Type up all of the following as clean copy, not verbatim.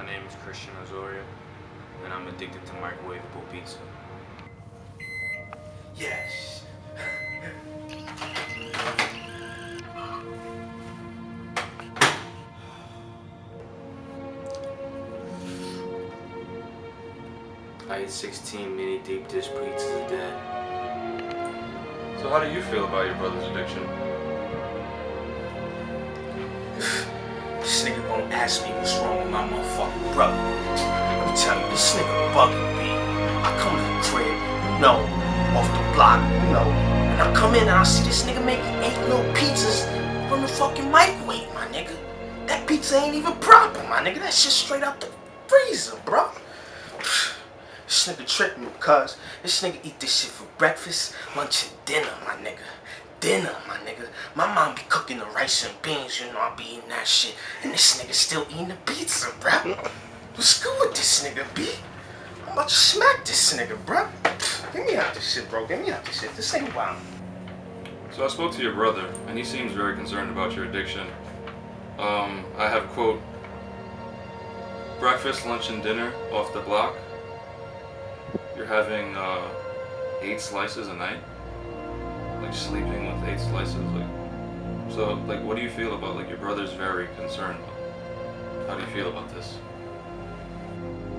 name is Christian Azoria, and I'm addicted to microwavable pizza. Yes. I eat 16 mini deep dish pizzas a day. So how do you feel about your brother's addiction? This nigga gonna ask me what's wrong with my motherfucking brother. Let me tell you, this nigga bugging me. I come to the crib, you know, off the block, you know, and I come in and I see this nigga making 8 little pizzas from the fucking microwave, my nigga. That pizza ain't even proper, my nigga. That shit straight out the freezer, bro. This nigga tripping me, cuz this nigga eat this shit for breakfast, lunch, and dinner, my nigga. Dinner, my nigga. My mom be cooking the rice and beans, you know, I be eating that shit. And this nigga still eating the pizza, bro. What's good with this nigga, B? I'm about to smack this nigga, bro. Get me out this shit, bro. Get me out this shit. This ain't wild. So I spoke to your brother, and he seems very concerned about your addiction. I have, quote, breakfast, lunch, and dinner off the block. You're having 8 slices a night? Like sleeping with 8 slices? So what do you feel about, your brother's very concerned? How do you feel about this?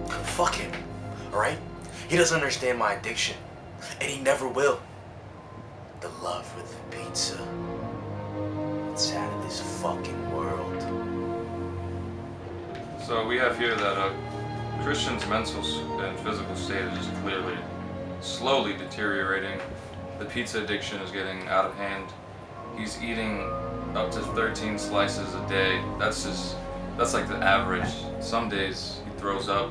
Fuck him, alright? He doesn't understand my addiction, and he never will. The love with pizza, it's out of this fucking world. So we have here that Christian's mental and physical state is just clearly, slowly deteriorating. The pizza addiction is getting out of hand. He's eating up to 13 slices a day. That's like the average. Some days he throws up.